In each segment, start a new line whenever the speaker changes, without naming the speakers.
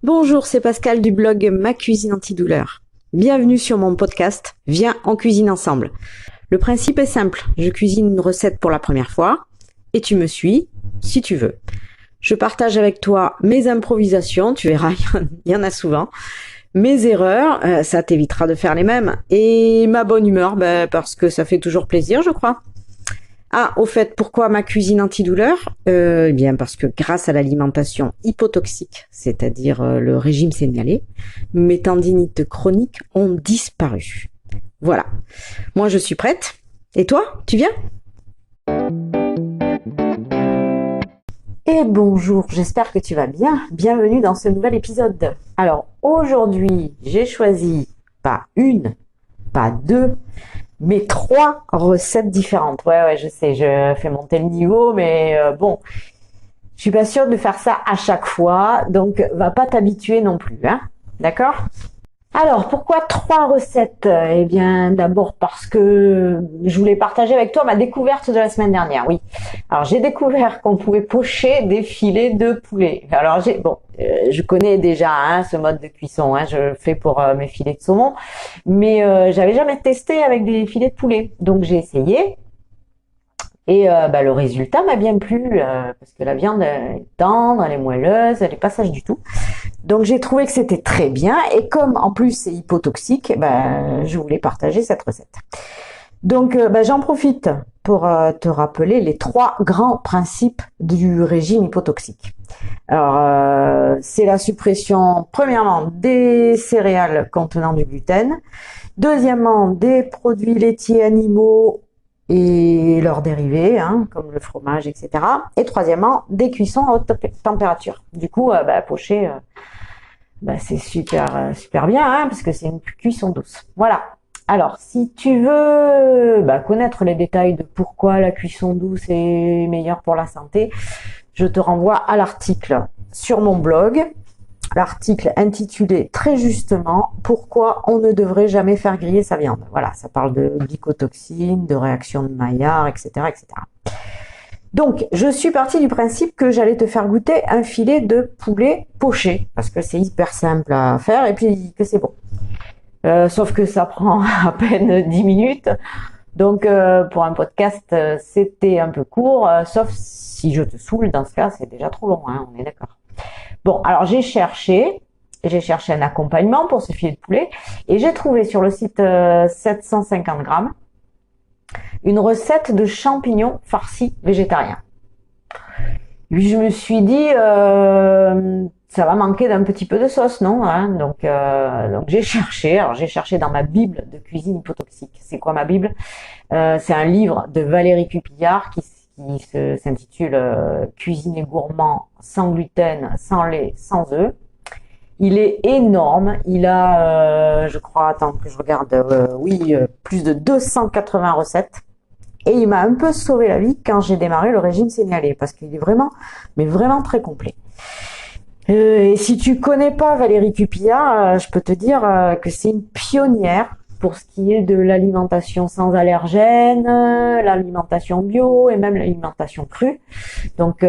Bonjour, c'est Pascal du blog Ma Cuisine Antidouleur. Bienvenue sur mon podcast Viens, on cuisine ensemble. Le principe est simple, je cuisine une recette pour la première fois et tu me suis si tu veux. Je partage avec toi mes improvisations, tu verras, il y en a souvent, mes erreurs, ça t'évitera de faire les mêmes, et ma bonne humeur, parce que ça fait toujours plaisir, je crois. Ah, au fait, pourquoi ma cuisine antidouleur? Eh bien, parce que grâce à l'alimentation hypotoxique, c'est-à-dire le régime sénialé, mes tendinites chroniques ont disparu. Voilà. Moi, je suis prête. Et toi, tu viens? Et bonjour, j'espère que tu vas bien. Bienvenue dans ce nouvel épisode. Alors, aujourd'hui, j'ai choisi pas une, pas deux, mais 3 recettes différentes. Ouais, je sais, je fais monter le niveau, mais bon, je suis pas sûre de faire ça à chaque fois, donc va pas t'habituer non plus, hein. D'accord? Alors, pourquoi 3 recettes? Eh bien, d'abord parce que je voulais partager avec toi ma découverte de la semaine dernière. Oui. Alors, j'ai découvert qu'on pouvait pocher des filets de poulet. Alors, je connais déjà ce mode de cuisson. Je fais pour mes filets de saumon, mais j'avais jamais testé avec des filets de poulet. Donc, j'ai essayé. Et le résultat m'a bien plu parce que la viande est tendre, elle est moelleuse, elle est pas sèche du tout. Donc j'ai trouvé que c'était très bien et comme en plus c'est hypotoxique, je voulais partager cette recette. Donc j'en profite pour te rappeler les 3 grands principes du régime hypotoxique. Alors c'est la suppression premièrement des céréales contenant du gluten, deuxièmement des produits laitiers animaux et leurs dérivés, comme le fromage, etc. Et troisièmement, des cuissons à haute température. Du coup, pocher, c'est super bien, parce que c'est une cuisson douce. Voilà. Alors, si tu veux connaître les détails de pourquoi la cuisson douce est meilleure pour la santé, je te renvoie à l'article sur mon blog. L'article intitulé très justement pourquoi on ne devrait jamais faire griller sa viande. Voilà, ça parle de glycotoxines, de réactions de Maillard, etc., etc. Donc, je suis partie du principe que j'allais te faire goûter un filet de poulet poché parce que c'est hyper simple à faire et puis que c'est bon. Sauf que ça prend à peine 10 minutes. Donc, pour un podcast, c'était un peu court, sauf si je te saoule. Dans ce cas, c'est déjà trop long, on est d'accord. Bon, alors j'ai cherché un accompagnement pour ce filet de poulet et j'ai trouvé sur le site 750 grammes une recette de champignons farcis végétariens. Puis je me suis dit, ça va manquer d'un petit peu de sauce, non, donc j'ai cherché. Alors j'ai cherché dans ma Bible de cuisine hypotoxique. C'est quoi ma Bible? C'est un livre de Valérie Cupillard qui s'intitule Cuisiner gourmand sans gluten, sans lait, sans œufs. Il est énorme. Il a, je crois, attends que je regarde, plus de 280 recettes. Et il m'a un peu sauvé la vie quand j'ai démarré le régime sénialé parce qu'il est vraiment, mais vraiment très complet. Et si tu connais pas Valérie Cupillard, je peux te dire que c'est une pionnière pour ce qui est de l'alimentation sans allergènes, l'alimentation bio et même l'alimentation crue. Donc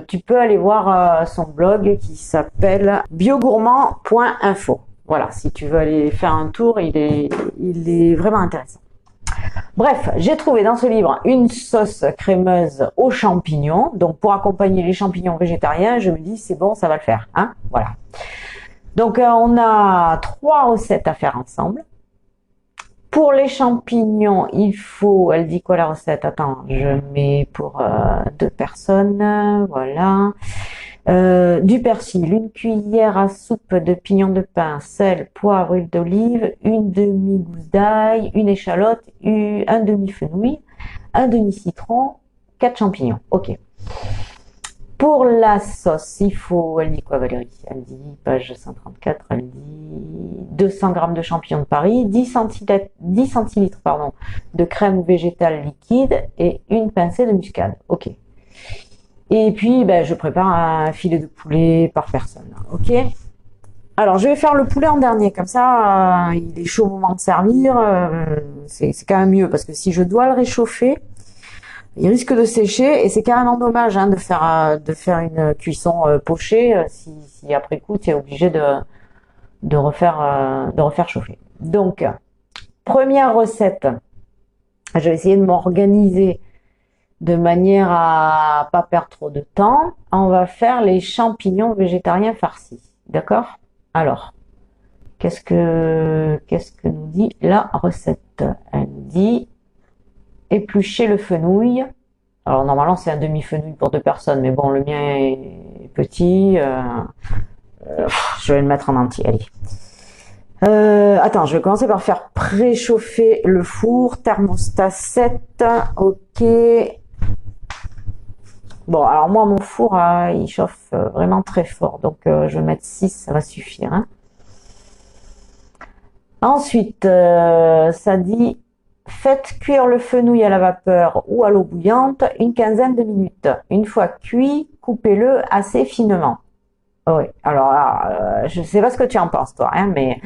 tu peux aller voir son blog qui s'appelle biogourmand.info. Voilà, si tu veux aller faire un tour, il est vraiment intéressant. Bref, j'ai trouvé dans ce livre une sauce crémeuse aux champignons. Donc pour accompagner les champignons végétariens, je me dis c'est bon, ça va le faire. Voilà. Donc on a 3 recettes à faire ensemble. Pour les champignons, il faut, elle dit quoi la recette? Attends, je mets pour 2 personnes, voilà. Du persil, une cuillère à soupe de pignon de pin, sel, poivre, huile d'olive, une demi-gousse d'ail, une échalote, un demi-fenouil, un demi-citron, 4 champignons. Ok. Pour la sauce, il faut, elle dit quoi Valérie? Elle dit, page 134, elle dit 200 g de champignons de Paris, 10 centilitres de crème végétale liquide et une pincée de muscade. Ok. Et puis, je prépare un filet de poulet par personne. Ok. Alors, je vais faire le poulet en dernier, comme ça, il est chaud au moment de servir. C'est quand même mieux parce que si je dois le réchauffer, il risque de sécher et c'est carrément dommage hein, de faire une cuisson pochée si après coup tu es obligé de refaire chauffer. Donc, première recette, je vais essayer de m'organiser de manière à pas perdre trop de temps. On va faire les champignons végétariens farcis. D'accord? Alors, qu'est-ce que nous dit la recette? Elle dit éplucher le fenouil. Alors normalement c'est un demi-fenouil pour 2 personnes, mais bon le mien est petit. Je vais le mettre en entier. Allez. Attends, je vais commencer par faire préchauffer le four, thermostat 7, ok. Bon, alors moi mon four il chauffe vraiment très fort, donc je vais mettre 6, ça va suffire. Hein. Ensuite, ça dit faites cuire le fenouil à la vapeur ou à l'eau bouillante une quinzaine de minutes. Une fois cuit, coupez-le assez finement. Oui, alors là, je sais pas ce que tu en penses toi, hein, mais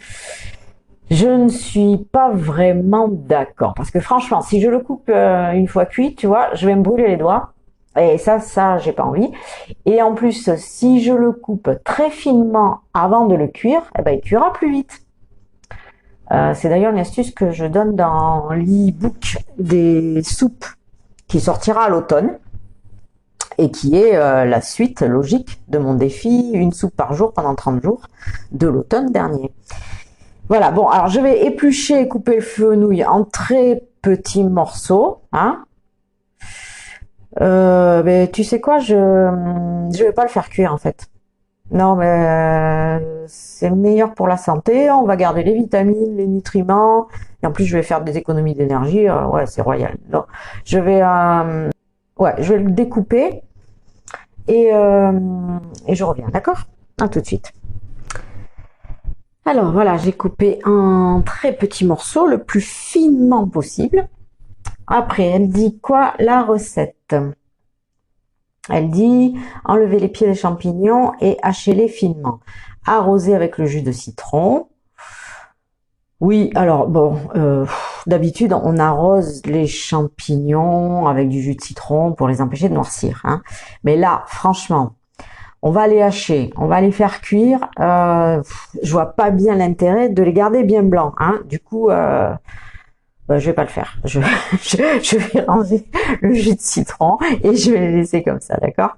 je ne suis pas vraiment d'accord. Parce que franchement, si je le coupe une fois cuit, tu vois, je vais me brûler les doigts. Et ça, j'ai pas envie. Et en plus, si je le coupe très finement avant de le cuire, eh ben, il cuira plus vite. C'est d'ailleurs une astuce que je donne dans l'e-book des soupes qui sortira à l'automne et qui est la suite logique de mon défi une soupe par jour pendant 30 jours de l'automne dernier. Voilà, bon, alors je vais éplucher et couper le fenouil en très petits morceaux. Hein. Mais tu sais quoi, je vais pas le faire cuire en fait. Non, mais c'est meilleur pour la santé. On va garder les vitamines, les nutriments. Et en plus, je vais faire des économies d'énergie. Ouais, c'est royal. Donc, je vais le découper et je reviens. D'accord? À tout de suite. Alors voilà, j'ai coupé en très petits morceaux, le plus finement possible. Après, elle dit quoi la recette? Elle dit enlever les pieds des champignons et hachez-les finement. Arroser avec le jus de citron. Oui, alors bon, d'habitude on arrose les champignons avec du jus de citron pour les empêcher de noircir. Hein. Mais là, franchement, on va les hacher, on va les faire cuire. Je vois pas bien l'intérêt de les garder bien blancs. Hein. Du coup, je vais pas le faire. Je vais ranger le jus de citron et je vais les laisser comme ça, d'accord?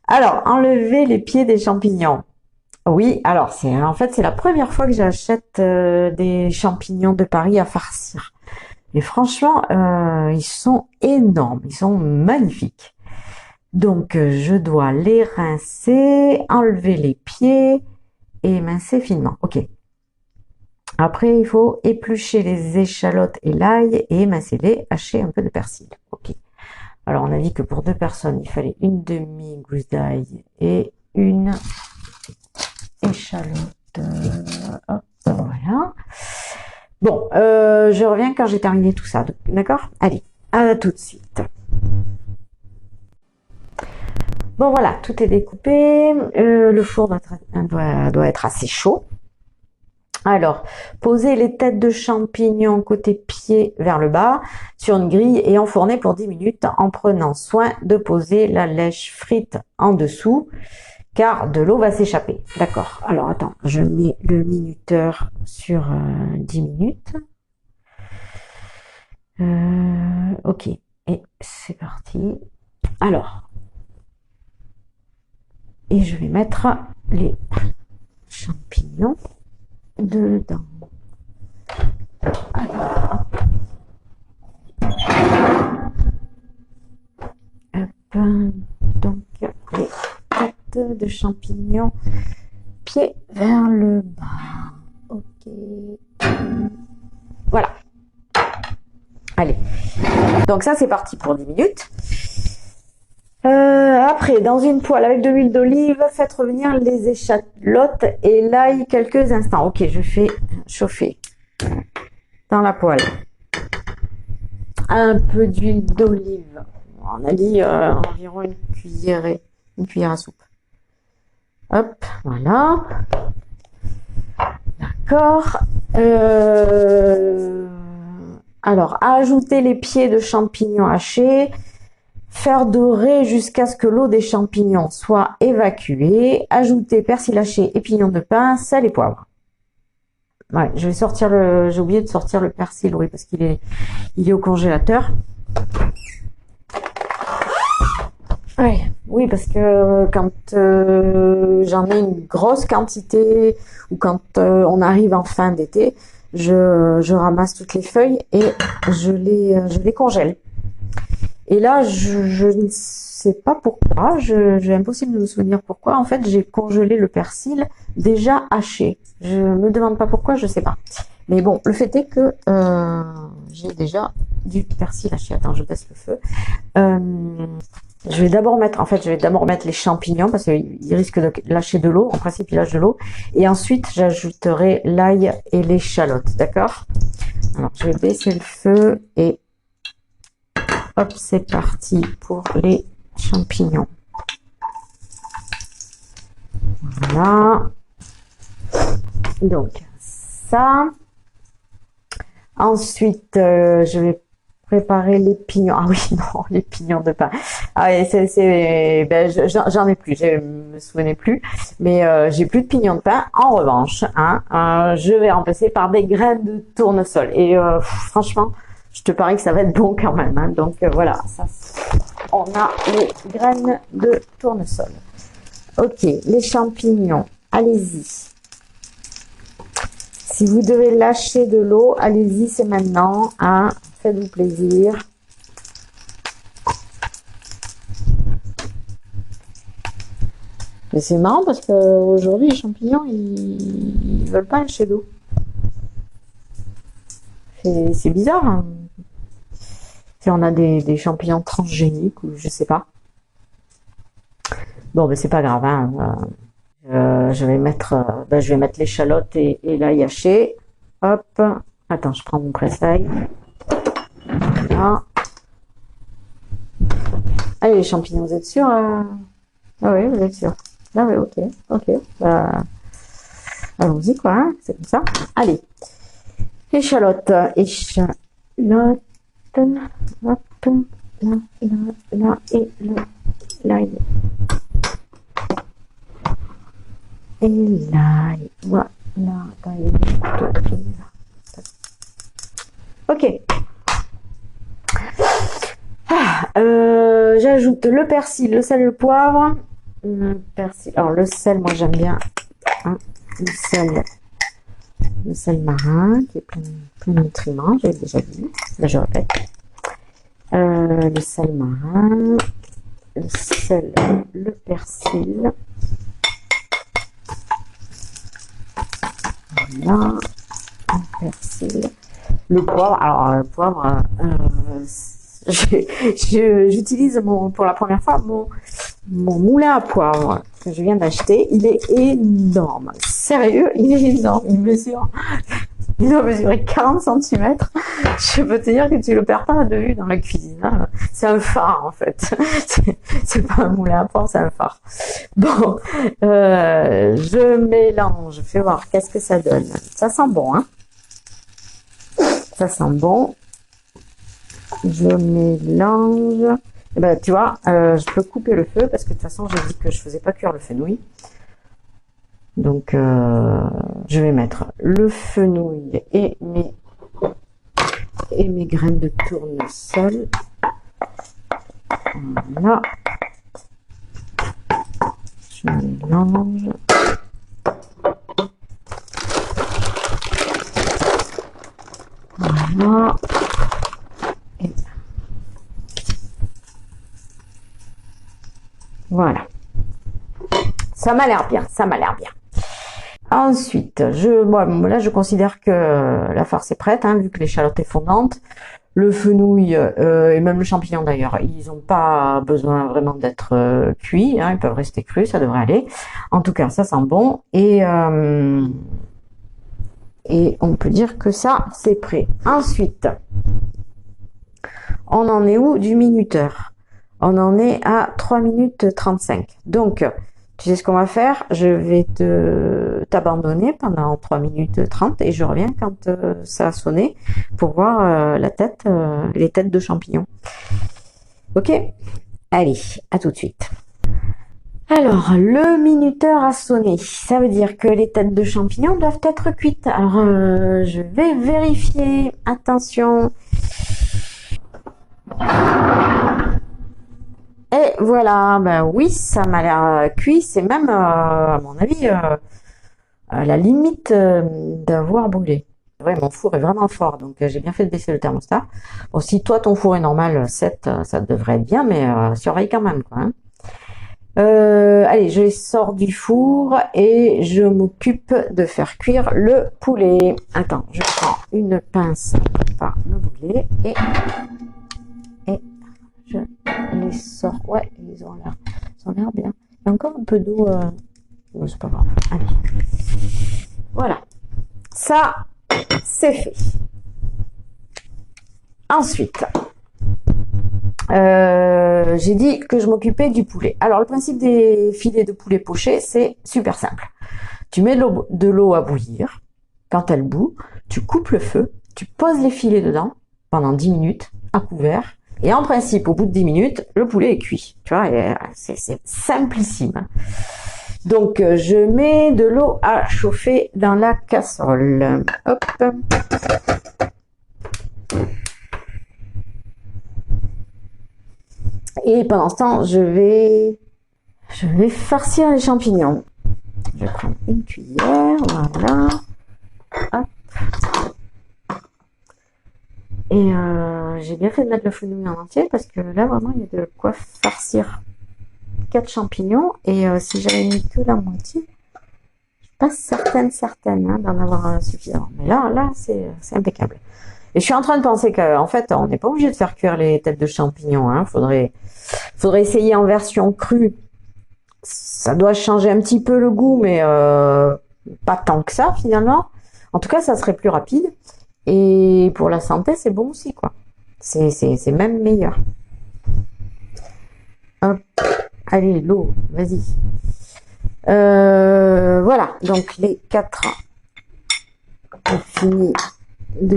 Alors, enlever les pieds des champignons. Oui, alors en fait c'est la première fois que j'achète des champignons de Paris à farcir. Mais franchement, ils sont énormes, ils sont magnifiques. Donc je dois les rincer, enlever les pieds et émincer finement. Ok. Après, il faut éplucher les échalotes et l'ail et émincer-les, hacher un peu de persil. Ok. Alors, on a dit que pour 2 personnes, il fallait une demi-gousse d'ail et une échalote. Hop, voilà. Bon, je reviens quand j'ai terminé tout ça. D'accord? Allez, à tout de suite. Bon, voilà, tout est découpé. Le four doit être assez chaud. Alors, posez les têtes de champignons côté pied vers le bas sur une grille et enfournez pour 10 minutes en prenant soin de poser la lèche frite en dessous car de l'eau va s'échapper. D'accord. Alors, attends, je mets le minuteur sur 10 minutes. Ok. Et c'est parti. Alors. Et je vais mettre les champignons dedans. Alors, hop, donc les têtes de champignons, pieds vers le bas. Ok. Voilà. Allez. Donc ça c'est parti pour 10 minutes. Après, dans une poêle avec de l'huile d'olive, faites revenir les échalotes et l'ail quelques instants. Ok, je fais chauffer dans la poêle un peu d'huile d'olive. On a dit environ une cuillère à soupe. Hop, voilà. D'accord. Alors, ajoutez les pieds de champignons hachés. Faire dorer jusqu'à ce que l'eau des champignons soit évacuée. Ajouter persil haché et pignon de pin, sel et poivre. Ouais, je vais sortir j'ai oublié de sortir le persil, oui, parce qu'il est au congélateur. Ouais, oui, parce que quand j'en ai une grosse quantité ou quand on arrive en fin d'été, je ramasse toutes les feuilles et je les congèle. Et là, je ne sais pas pourquoi, j'ai impossible de me souvenir pourquoi. En fait, j'ai congelé le persil déjà haché. Je me demande pas pourquoi, je sais pas. Mais bon, le fait est que j'ai déjà du persil haché. Attends, je baisse le feu. Je vais d'abord mettre les champignons parce qu'ils risquent de lâcher de l'eau. En principe, ils lâchent de l'eau. Et ensuite, j'ajouterai l'ail et l'échalote. D'accord? Alors, je vais baisser le feu et hop, c'est parti pour les champignons. Voilà. Donc, ça. Ensuite, je vais préparer les pignons. Ah oui, non, les pignons de pain. Ah oui, j'en ai plus, je me souvenais plus. Mais j'ai plus de pignons de pain. En revanche, je vais remplacer par des graines de tournesol. Et franchement, je te parie que ça va être bon quand même. Donc voilà, ça, on a les graines de tournesol. Ok, les champignons, allez-y. Si vous devez lâcher de l'eau, allez-y, c'est maintenant. Faites-vous plaisir. Mais c'est marrant parce que aujourd'hui les champignons, ils veulent pas lâcher d'eau. C'est bizarre. Hein. Si on a des champignons transgéniques ou je sais pas. Bon, mais c'est pas grave. Hein. Je vais mettre l'échalote et l'ail haché. Hop. Attends, je prends mon presse-ail. Voilà. Allez, les champignons, vous êtes sûrs? Ah oui, vous êtes sûrs. Ah oui, ok. Bah, allons-y, quoi. Hein, c'est comme ça. Allez. Échalote. Hop. Là, et l'ail. Et l'ail. Voilà. Ok. J'ajoute le persil, le sel et le poivre. Persil. Alors le sel, moi j'aime bien. Hein, le sel marin qui est plein de nutriments. J'ai déjà dit. Là je répète. Le sel marin, le sel, le persil. Voilà. Le persil. Le poivre. Alors le poivre. J'utilise pour la première fois mon moulin à poivre que je viens d'acheter. Il est énorme. Sérieux, il est énorme. Il doit mesurer 40 cm. Je peux te dire que tu le perds pas de vue dans la cuisine. Hein. C'est un phare, en fait. C'est pas un moulin à poivre, c'est un phare. Bon, je mélange. Fais voir qu'est-ce que ça donne. Ça sent bon, hein. Ça sent bon. Je mélange. Et ben, tu vois, je peux couper le feu parce que de toute façon, j'ai dit que je faisais pas cuire le fenouil. Donc, je vais mettre le fenouil et mes graines de tournesol. Voilà. Je mélange. Voilà. Voilà. Ça m'a l'air bien, ça m'a l'air bien. Ensuite, là, je considère que la farce est prête, hein, vu que l'échalote est fondante. Le fenouil et même le champignon d'ailleurs, ils n'ont pas besoin vraiment d'être cuits, hein, ils peuvent rester crus, ça devrait aller. En tout cas, ça sent bon et on peut dire que ça, c'est prêt. Ensuite, on en est où du minuteur? On en est à 3 minutes 35. Donc, tu sais ce qu'on va faire? Je vais t'abandonner pendant 3 minutes 30 et je reviens quand ça a sonné pour voir les têtes de champignons. Ok? Allez, à tout de suite. Alors, le minuteur a sonné. Ça veut dire que les têtes de champignons doivent être cuites. Alors, je vais vérifier. Attention. Et voilà, ben oui, ça m'a l'air cuit. C'est même, à mon avis, à la limite d'avoir brûlé. Ouais, mon four est vraiment fort, donc j'ai bien fait de baisser le thermostat. Bon, si toi, ton four est normal, 7, ça devrait être bien, mais surveille quand même, quoi. Hein. Allez, je les sors du four et je m'occupe de faire cuire le poulet. Attends, je prends une pince pour pas me brûler et je les sors. Ouais, ils ont l'air bien. Il y a encore un peu d'eau. Oh, c'est pas grave. Allez, voilà. Ça, c'est fait. Ensuite, j'ai dit que je m'occupais du poulet. Alors, le principe des filets de poulet poché, c'est super simple. Tu mets de l'eau à bouillir. Quand elle bout, tu coupes le feu, tu poses les filets dedans pendant 10 minutes à couvert. Et en principe, au bout de 10 minutes, le poulet est cuit. Tu vois, c'est simplissime. Donc, je mets de l'eau à chauffer dans la casserole. Hop. Et pendant ce temps, je vais farcir les champignons. Je vais prendre une cuillère, voilà. Hop. Et j'ai bien fait de mettre le fenouil en entier parce que là, vraiment, il y a de quoi farcir 4 champignons. Et si j'avais mis que la moitié, je suis pas certaine hein, d'en avoir suffisamment. Mais là, c'est impeccable. Et je suis en train de penser qu'en fait, on n'est pas obligé de faire cuire les têtes de champignons. Hein. Faudrait essayer en version crue. Ça doit changer un petit peu le goût, mais pas tant que ça finalement. En tout cas, ça serait plus rapide. Et pour la santé, c'est bon aussi, quoi. C'est même meilleur. Hop. Allez, l'eau, vas-y. Voilà, donc les 4, on finit de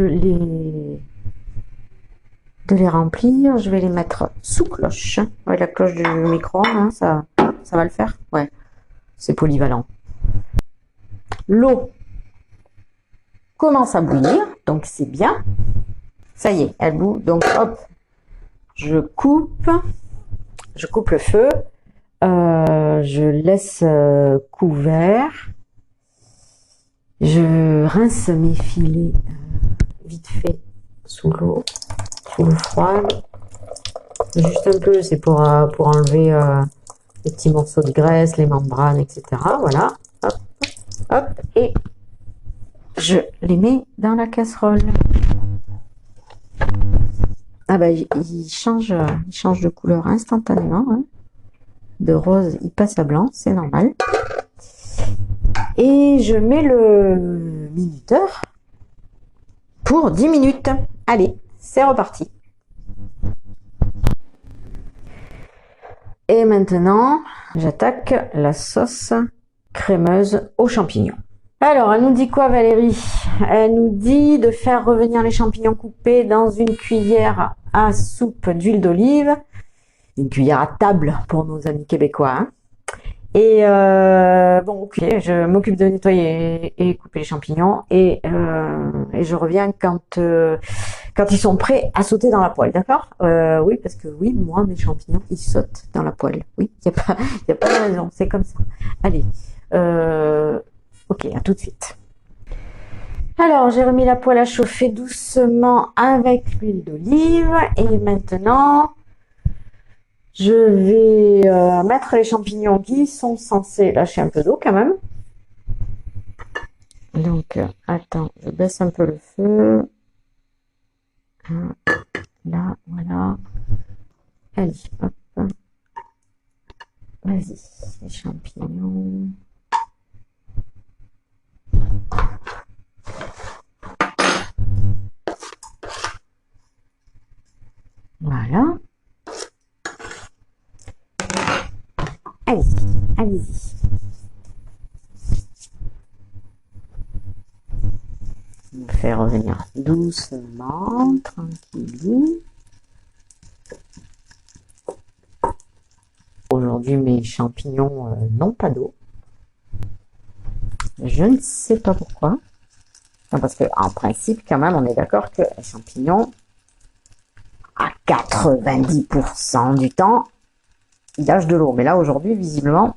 les remplir. Je vais les mettre sous cloche. Ouais, la cloche du micro, hein, ça va le faire. Ouais, c'est polyvalent. L'eau commence à bouillir, donc c'est bien. Ça y est, elle bout. Donc hop, je coupe le feu. Je laisse couvert. Je rince mes filets vite fait sous l'eau froide. Juste un peu, c'est pour enlever les petits morceaux de graisse, les membranes, etc. Voilà. Hop, hop, et je les mets dans la casserole. Ah bah il change de couleur instantanément. Hein. De rose, il passe à blanc, c'est normal. Et je mets le minuteur pour 10 minutes. Allez, c'est reparti. Et maintenant, j'attaque la sauce crémeuse aux champignons. Alors, elle nous dit quoi, Valérie? Elle nous dit de faire revenir les champignons coupés dans une cuillère à soupe d'huile d'olive. Une cuillère à table pour nos amis québécois. Hein. Et bon, ok, je m'occupe de nettoyer et couper les champignons. Et je reviens quand ils sont prêts à sauter dans la poêle, d'accord? Oui, parce que oui, moi, mes champignons, ils sautent dans la poêle. Oui, il y a pas de raison, c'est comme ça. Allez, ok, à tout de suite. Alors, j'ai remis la poêle à chauffer doucement avec l'huile d'olive. Et maintenant, je vais mettre les champignons qui sont censés lâcher un peu d'eau quand même. Donc, attends, je baisse un peu le feu. Là, voilà. Allez, hop. Vas-y, les champignons. Voilà. Allez-y. On va faire revenir doucement, tranquillou. aujourd'hui mes champignons n'ont pas d'eau. Je ne sais pas pourquoi. Non, parce que en principe, quand même, on est d'accord que les champignons, à 90% du temps, ils lâchent de l'eau. Mais là, aujourd'hui, visiblement,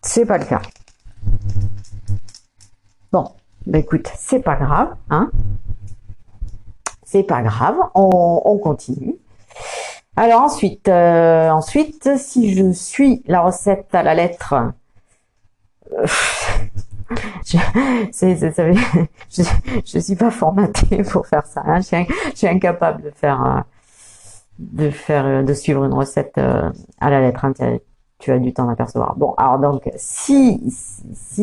c'est pas le cas. Bon, bah écoute, c'est pas grave, hein. C'est pas grave, on continue. Alors ensuite, si je suis la recette à la lettre, je, je suis pas formatée pour faire ça. Hein. Je suis incapable de suivre une recette à la lettre. Hein. Tu as du temps d'apercevoir. Bon, alors donc, si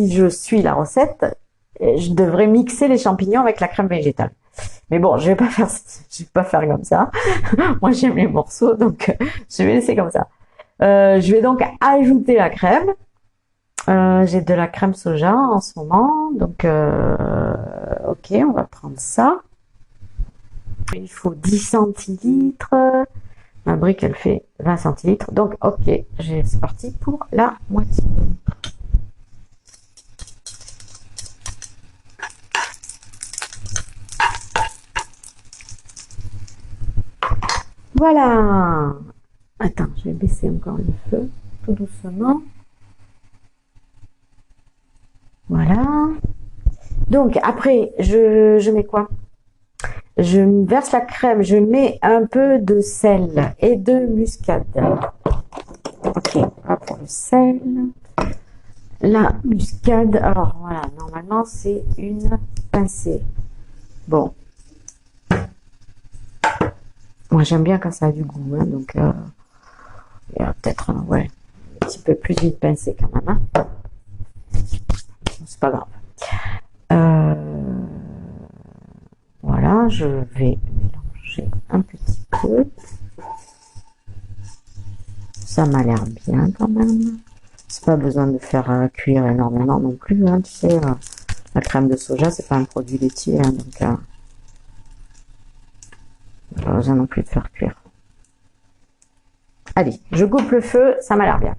je suis la recette, je devrais mixer les champignons avec la crème végétale. Mais bon, je vais pas faire comme ça. Moi, j'aime les morceaux, donc je vais laisser comme ça. Je vais donc ajouter la crème. J'ai de la crème soja en ce moment, donc ok, on va prendre ça. Il faut 10 centilitres. Ma brique, elle fait 20 centilitres. Donc, ok, c'est parti pour la moitié. Voilà. Attends, je vais baisser encore le feu, tout doucement. Voilà. Donc, après, je mets quoi? Je verse la crème, je mets un peu de sel et de muscade. Ok, hop, le sel, la muscade. Alors voilà, normalement c'est une pincée. Bon, moi j'aime bien quand ça a du goût, hein, donc il y a peut-être ouais, un petit peu plus d'une pincée quand même. Hein. C'est pas grave. Voilà, je vais mélanger un petit peu. Ça m'a l'air bien quand même. C'est pas besoin de faire cuire énormément non plus. Hein, tu sais, la crème de soja, c'est pas un produit laitier, hein, donc pas besoin non plus de faire cuire. Allez, je coupe le feu, ça m'a l'air bien.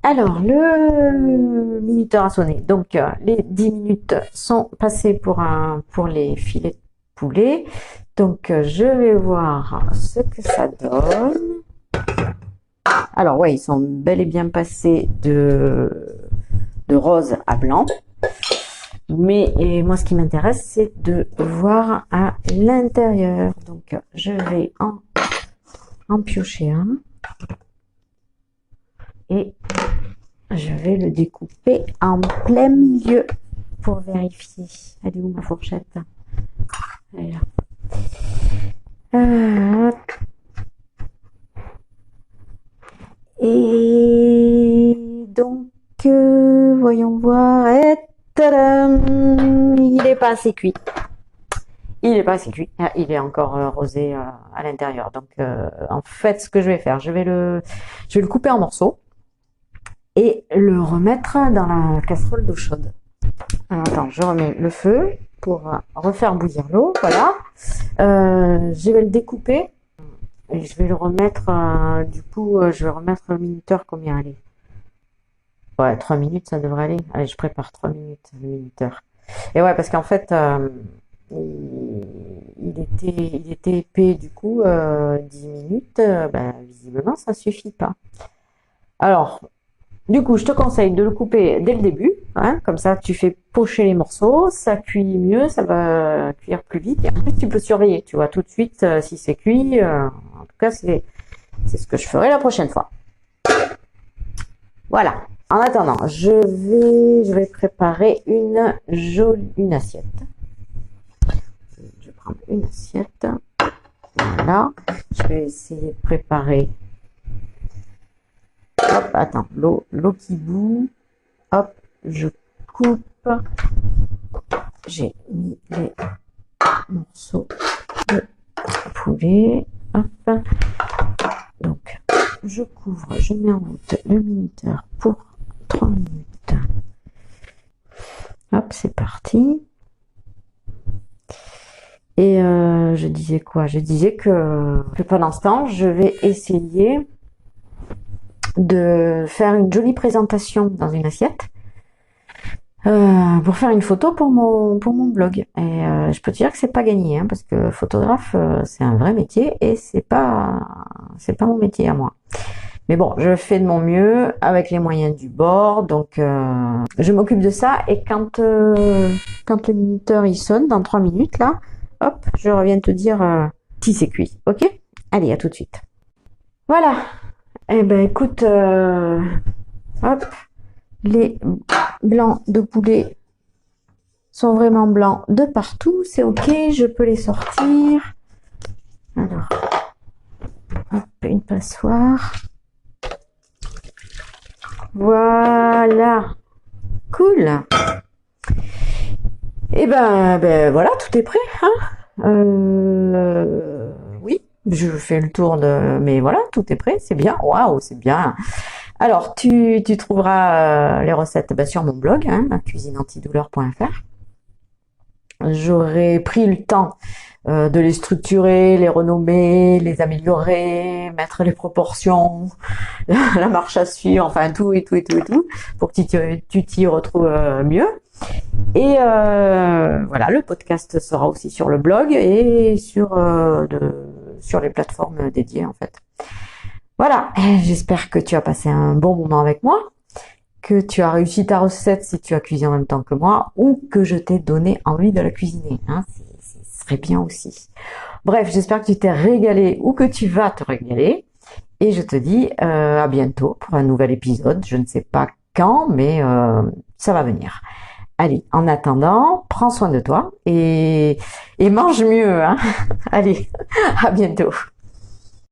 Alors, le minuteur a sonné. Donc, les 10 minutes sont passées pour les filets de poulet. Donc, je vais voir ce que ça donne. Alors, ouais, ils sont bel et bien passés de rose à blanc. Mais moi, ce qui m'intéresse, c'est de voir à l'intérieur. Donc, je vais en piocher un. Et je vais le découper en plein milieu pour vérifier. Elle est où ma fourchette? Elle est là. Et donc, voyons voir. Et tadam, il n'est pas assez cuit. Il n'est pas assez cuit. Il est encore rosé à l'intérieur. Donc, en fait, ce que je vais faire, je vais le couper en morceaux et le remettre dans la casserole d'eau chaude. Alors, attends, je remets le feu pour refaire bouillir l'eau. Voilà. Je vais le découper et je vais le remettre. Du coup, je vais remettre le minuteur. Combien aller? Ouais, 3 minutes, ça devrait aller. Allez, je prépare 3 minutes le minuteur. Et ouais, parce qu'en fait, il était épais, du coup, 10 minutes, ben, visiblement, ça suffit pas. Alors, du coup, je te conseille de le couper dès le début, hein, comme ça, tu fais pocher les morceaux, ça cuit mieux, ça va cuire plus vite. Et en plus, tu peux surveiller, tu vois, tout de suite si c'est cuit. En tout cas, c'est ce que je ferai la prochaine fois. Voilà. En attendant, je vais préparer une assiette. Je vais prendre une assiette. Voilà. Je vais essayer de préparer. Hop, attends, l'eau qui bout. Hop, je coupe. J'ai mis les morceaux de poulet. Hop. Donc, je couvre, je mets en route le minuteur pour 3 minutes. Hop, c'est parti. Et je disais quoi? Je disais que pendant ce temps, je vais essayer de faire une jolie présentation dans une assiette pour faire une photo pour mon blog. Et je peux te dire que c'est pas gagné, hein, parce que photographe, c'est un vrai métier et c'est pas mon métier à moi. Mais bon, je fais de mon mieux avec les moyens du bord, donc je m'occupe de ça. Et quand le minuteur il sonne dans 3 minutes là, hop, je reviens te dire si c'est cuit. Ok? Allez, à tout de suite. Voilà. Eh ben écoute, hop, les blancs de poulet sont vraiment blancs de partout. C'est ok, je peux les sortir. Alors, hop, une passoire. Voilà. Cool. Et ben voilà, tout est prêt, hein. Oui, je fais le tour de... Mais voilà, tout est prêt, c'est bien. Waouh, c'est bien. Alors, tu trouveras les recettes sur mon blog, hein, cuisineantidouleur.fr. J'aurais pris le temps de les structurer, les renommer, les améliorer, mettre les proportions, la marche à suivre, enfin tout, pour que tu t'y retrouves mieux. Et voilà, le podcast sera aussi sur le blog et sur les plateformes dédiées en fait. Voilà, j'espère que tu as passé un bon moment avec moi, que tu as réussi ta recette si tu as cuisiné en même temps que moi, ou que je t'ai donné envie de la cuisiner, hein, ce serait bien aussi. Bref, j'espère que tu t'es régalé ou que tu vas te régaler, et je te dis à bientôt pour un nouvel épisode, je ne sais pas quand, mais ça va venir. Allez, en attendant, prends soin de toi et mange mieux, hein. Allez, à bientôt.